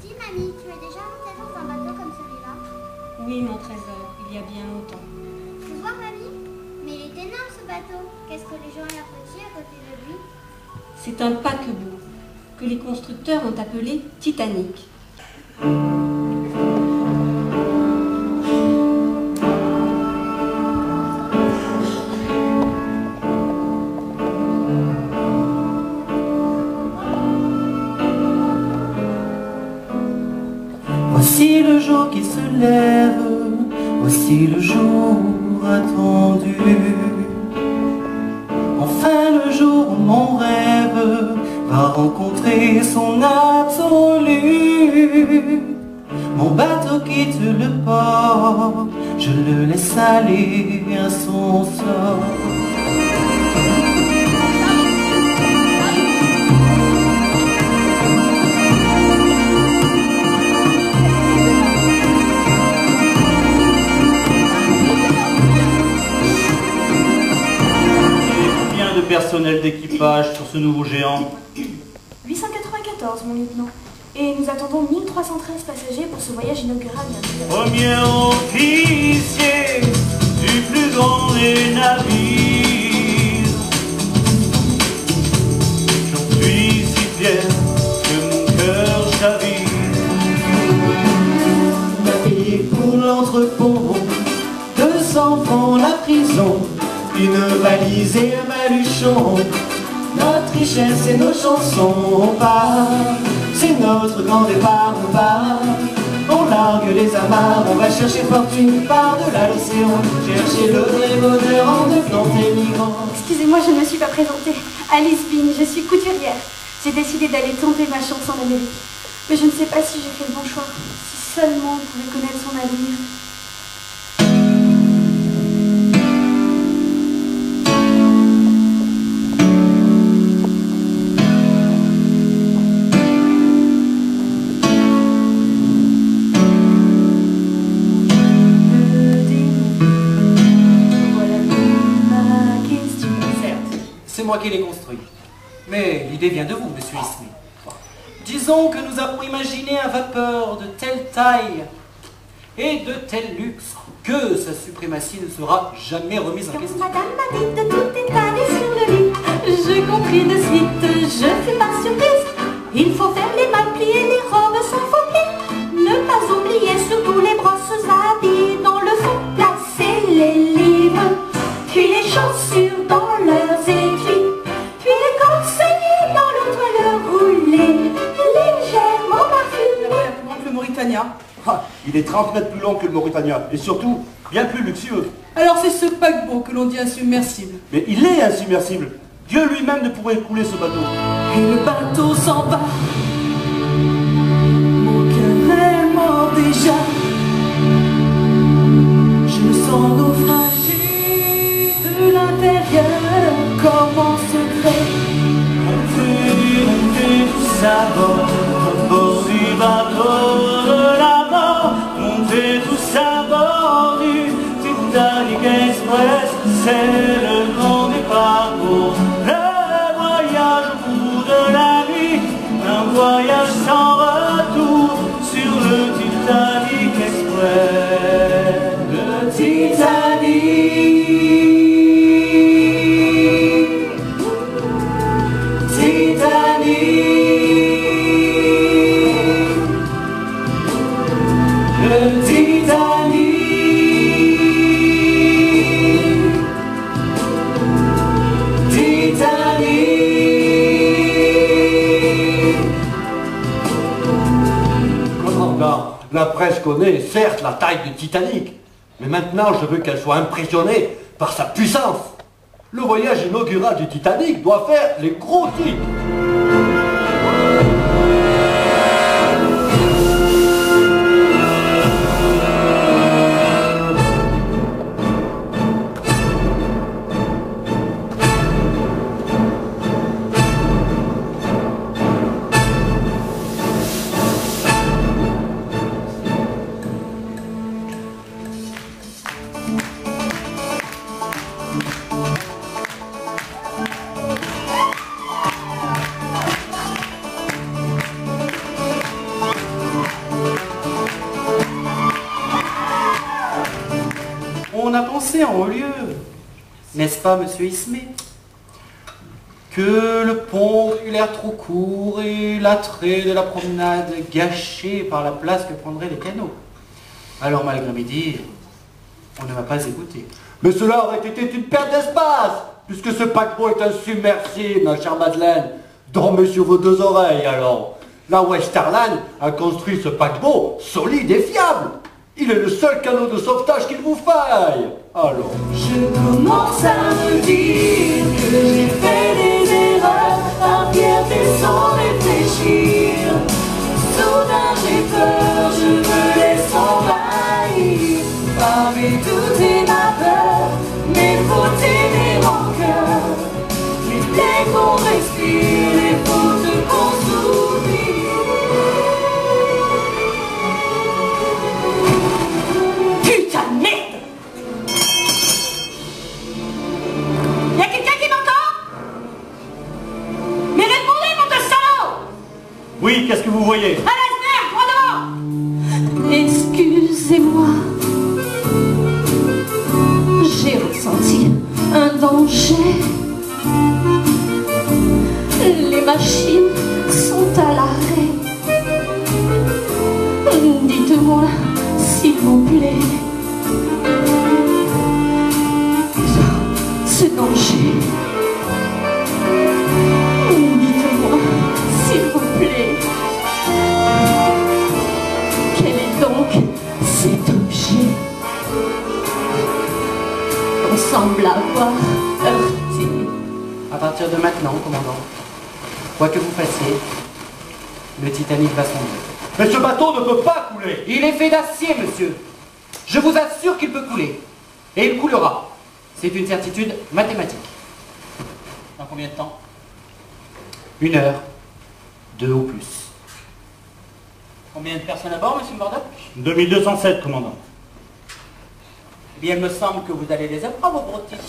dis, mamie, tu es déjà montée dans un bateau comme celui-là? Oui, mon trésor, il y a bien longtemps. Tu vois, mamie? Mais il est énorme ce bateau. Qu'est-ce que les gens y apprécient à côté de lui? C'est un paquebot que les constructeurs ont appelé Titanic. Voici le jour qui se lève, voici le jour attendu. Enfin le jour où mon rêve va rencontrer son absolu. Mon bateau quitte le port, je le laisse aller à son sort. Personnel d'équipage sur ce nouveau géant? 894, mon lieutenant. Et nous attendons 1313 passagers pour ce voyage inaugural. Premier officier du plus grand des navires, j'en suis si fier que mon cœur chavire. La paye pour l'entrepôt, 200 francs la prison, une valise et un baluchon. Notre richesse et nos chansons, on part, c'est notre grand départ, on part. On largue les amarres, on va chercher fortune par-delà l'océan, chercher le vrai bonheur en devenant des migrants. Excusez-moi, je ne me suis pas présentée. Alice Bean, je suis couturière. J'ai décidé d'aller tenter ma chance en Amérique. Mais je ne sais pas si j'ai fait le bon choix. Si seulement on pouvait connaître son avenir. C'est moi qui l'ai construit. Mais l'idée vient de vous, monsieur Smith. Disons que nous avons imaginé un vapeur de telle taille et de tel luxe que sa suprématie ne sera jamais remise en question. Madame m'a dit de tout étaler sur le lit. J'ai compris de suite, je fus par surprise. Il faut faire les mains plier, les robes sans faux plis. Ne pas oublier surtout les brosses habits dans le fond. Placer les livres, puis les chaussures dans leurs écrits, puis les conseillers dans le toile roulé, légèrement parfumé. Le Mauritania. Ah, il est 30 mètres plus long que le Mauritania, et surtout, bien plus luxueux. Alors c'est ce paquebot que l'on dit insubmersible. Mais il est insubmersible. Dieu lui-même ne pourrait couler ce bateau. Et le bateau s'en va. Mon cœur est mort déjà. Je me sens naufragé de l'intérieur comme en secret. Montez tous à bord, bord du bateau de la mort. Montez tous à bord du Titanic Express. C'est le grand départ pour le voyage au bout de la nuit. Un voyage sans retour sur le Titanic Express. Le Titanic. La presse connaît, certes, la taille du Titanic, mais maintenant je veux qu'elle soit impressionnée par sa puissance. Le voyage inaugural du Titanic doit faire les gros titres. qu'on a pensé en haut lieu. N'est-ce pas, monsieur Ismé? Que le pont eut l'air trop court et l'attrait de la promenade gâché par la place que prendraient les canaux. Alors, malgré mes dires, on ne m'a pas écouté. Mais cela aurait été une perte d'espace, puisque ce paquebot est insubmersible, ma chère Madeleine. Dormez sur vos deux oreilles, alors. La Westerland a construit ce paquebot solide et fiable. Il est le seul canot de sauvetage qu'il vous faille. Alors. Je commence à me dire que j'ai fait des erreurs, par fierté sans réfléchir. Soudain j'ai peur, je me laisse envahir par mes doutes et ma peur, mes fautes et mes rancœurs, les plaies qu'on respire, les fautes qu'on s'oublie. Putain de merde! Y'a quelqu'un qui m'entend? Mais répondez, mon de salaud! Oui, qu'est-ce que vous voyez? À l'iceberg, droit devant! Excusez-moi. J'ai ressenti un danger. Les machines sont à l'arrêt. Dites-moi, s'il vous plaît, ce danger. Dites-moi, s'il vous plaît, quel est donc cet objet qu'on semble avoir heurté? À partir de maintenant, commandant, quoi que vous fassiez, le Titanic va sombrer. Mais ce bateau ne peut pas couler. Il est fait d'acier, monsieur. Je vous assure qu'il peut couler. Et il coulera. C'est une certitude mathématique. Dans combien de temps? 1 heure, 2 ou plus. Combien de personnes à bord, monsieur Murdoch? 2207, commandant. Eh bien, il me semble que vous allez les apprendre, vos titres.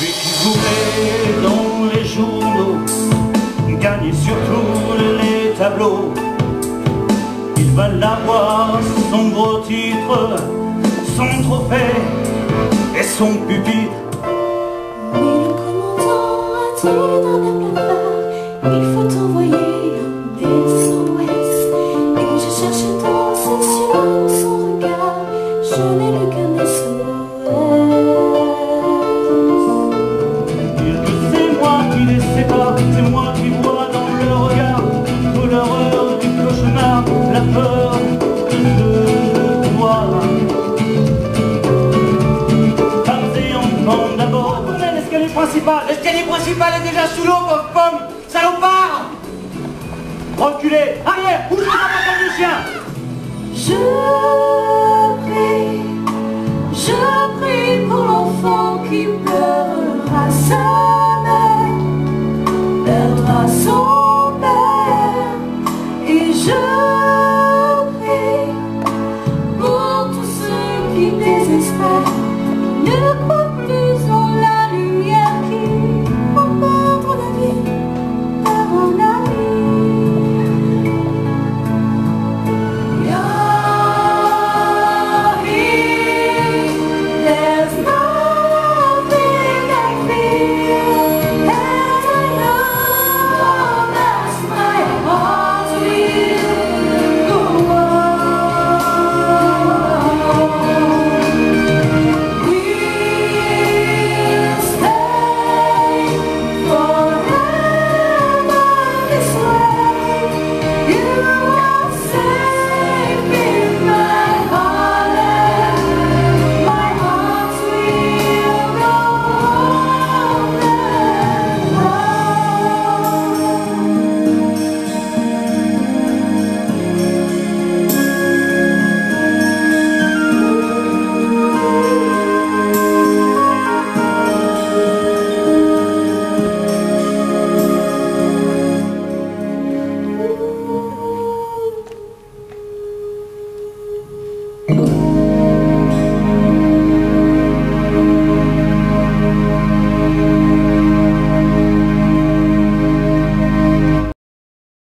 Lui qui voulait dans les journaux gagner sur tous les tableaux, il va l'avoir, son gros titre, son trophée et son pupitre. Mais le commandant a dit dans la plafard, il faut envoyer des SOS. Et je cherche dans ses yeux, son regard, je n'ai lu qu'un SOS. Dire que c'est moi qui les sépare, c'est moi qui vois dans leur regard tout l'horreur du cauchemar, la peur de se voir. Femmes et enfants d'abord. Retournez l'escalier principal. L'escalier principal est déjà sous l'eau, pauvre pomme. Salopard! Reculez!